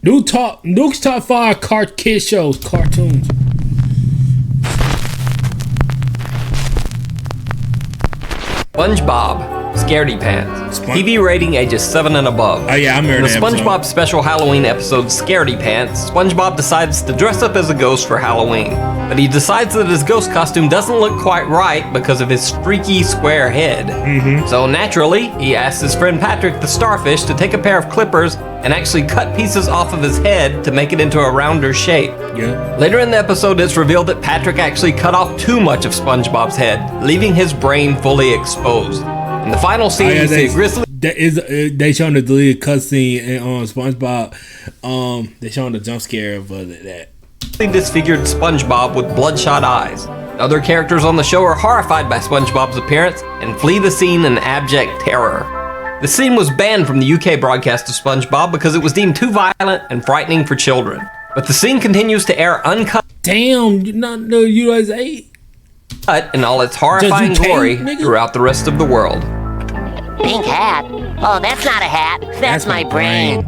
Nukes top 5 kid shows, cartoons. SpongeBob, Scaredy Pants. TV rating ages 7 and above. Oh yeah, I remember In the that SpongeBob episode. special Halloween episode Scaredy Pants, SpongeBob decides to dress up as a ghost for Halloween. But he decides that his ghost costume doesn't look quite right because of his streaky square head. So naturally, he asks his friend Patrick the Starfish to take a pair of clippers and actually cut pieces off of his head to make it into a rounder shape. Yeah. Later in the episode, it's revealed that Patrick actually cut off too much of SpongeBob's head, leaving his brain fully exposed. In the final scene, you see a grizzly... They showing the deleted cutscene on SpongeBob. They showing the jump scare of that. disfigured SpongeBob with bloodshot eyes. Other characters on the show are horrified by SpongeBob's appearance and flee the scene in abject terror. The scene was banned from the UK broadcast of SpongeBob because it was deemed too violent and frightening for children. But the scene continues to air uncut. Damn, you not know you guys ate. In all its horrifying glory throughout the rest of the world. Pink hat? Oh, that's not a hat. That's my brain.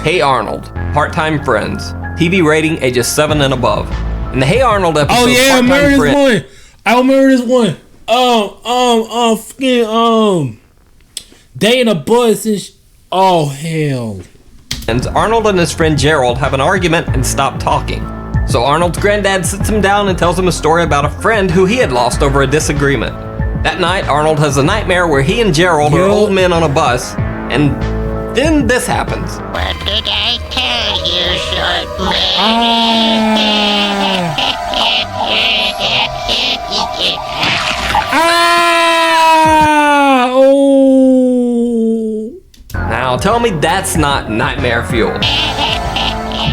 Hey Arnold, part-time friends. TV rating ages 7 and above. In the Hey Arnold episode, Oh yeah, I remember this one. I remember this one. They in a bus and oh hell. And Arnold and his friend Gerald have an argument and stop talking. So Arnold's granddad sits him down and tells him a story about a friend who he had lost over a disagreement. That night, Arnold has a nightmare where he and Gerald are old men on a bus, and then this happens. What did I tell you, short Oh! Now tell me that's not nightmare fuel.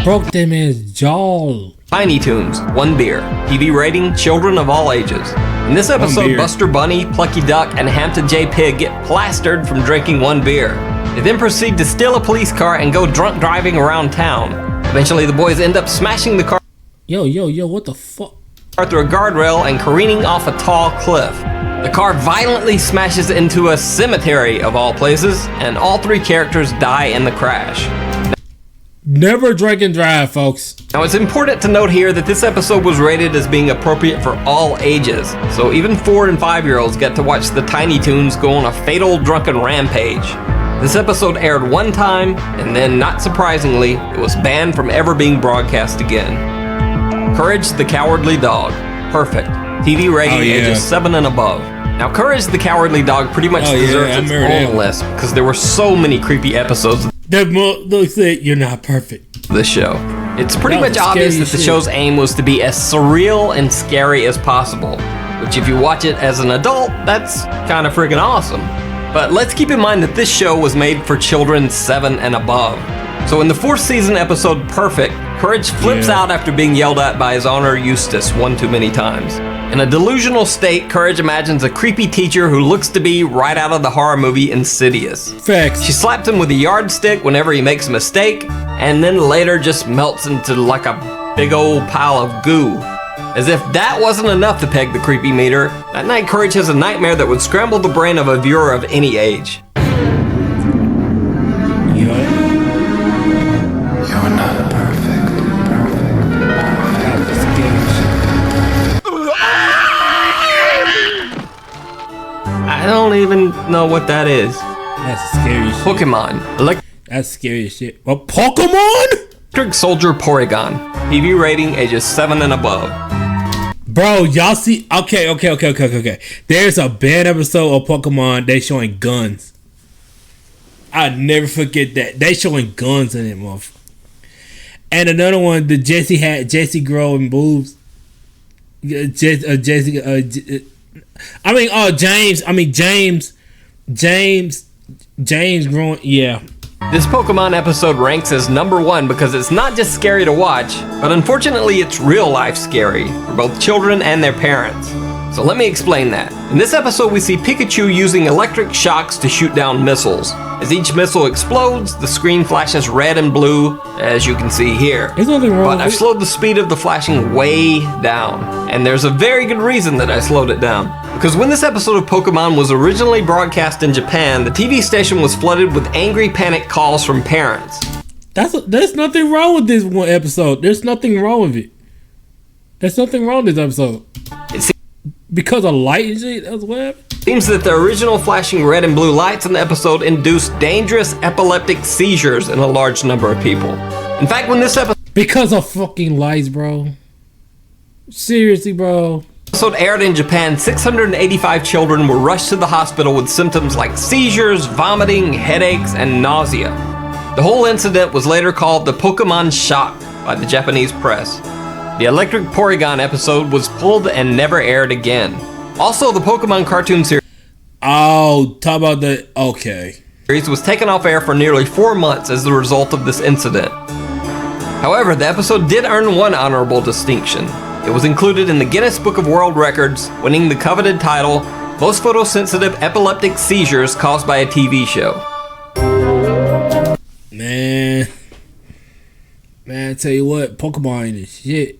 Broke them man's jaw. Tiny Toons, 1 beer. TV rating, children of all ages. In this episode, Buster Bunny, Plucky Duck, and Hampton J. Pig get plastered from drinking 1 beer. They then proceed to steal a police car and go drunk driving around town. Eventually, the boys end up smashing the car What the fuck? through a guardrail and careening off a tall cliff. The car violently smashes into a cemetery of all places, and all 3 characters die in the crash. Never drink and drive, folks. Now it's important to note here that this episode was rated as being appropriate for all ages, so even 4 and 5-year-olds get to watch the Tiny Toons go on a fatal drunken rampage. This episode aired 1 time, and then, not surprisingly, it was banned from ever being broadcast again. Courage the Cowardly Dog. Perfect. TV rating ages 7 and above. Now Courage the Cowardly Dog pretty much deserves its own list because there were so many creepy episodes that looks like you're not perfect. This show. It's pretty much obvious that the show's aim was to be as surreal and scary as possible, which if you watch it as an adult, that's kind of freaking awesome. But let's keep in mind that this show was made for children 7 and above. So in the 4th season episode Perfect, Courage flips out after being yelled at by his Honor Eustace one too many times. In a delusional state, Courage imagines a creepy teacher who looks to be right out of the horror movie Insidious. Facts. She slaps him with a yardstick whenever he makes a mistake, and then later just melts into like a big old pile of goo. As if that wasn't enough to peg the creepy meter, that night Courage has a nightmare that would scramble the brain of a viewer of any age. You're not perfect. I don't even know what that is. That's scary shit. Pokemon. That's scary as shit. A Pokemon? Electric Soldier Porygon. TV rating ages 7 and above. Bro, y'all see? Okay. There's a bad episode of Pokemon. They showing guns. I'll never forget that. They showing guns in it, motherfucker. And another one, the Jesse growing boobs. James growing, yeah. This Pokemon episode ranks as number 1 because it's not just scary to watch, but unfortunately it's real life scary for both children and their parents. So let me explain that. In this episode we see Pikachu using electric shocks to shoot down missiles. As each missile explodes, the screen flashes red and blue, as you can see here. There's nothing wrong But with I've slowed the speed of the flashing way down. And there's a very good reason that I slowed it down. Because when this episode of Pokemon was originally broadcast in Japan, the TV station was flooded with angry panic calls from parents. There's nothing wrong with this one episode. There's nothing wrong with it. There's nothing wrong with this episode. Because of light and shit, that's what happened? Seems that the original flashing red and blue lights in the episode induced dangerous epileptic seizures in a large number of people. In fact, when this Because of fucking lights, bro. Seriously, bro. episode aired in Japan, 685 children were rushed to the hospital with symptoms like seizures, vomiting, headaches, and nausea. The whole incident was later called the Pokemon Shock by the Japanese press. The Electric Porygon episode was pulled and never aired again. Also, the Pokemon cartoon series Talk about the... Okay. was taken off air for nearly 4 months as the result of this incident. However, the episode did earn one honorable distinction. It was included in the Guinness Book of World Records, winning the coveted title, Most Photosensitive Epileptic Seizures Caused by a TV Show. Man, I tell you what, Pokemon ain't shit.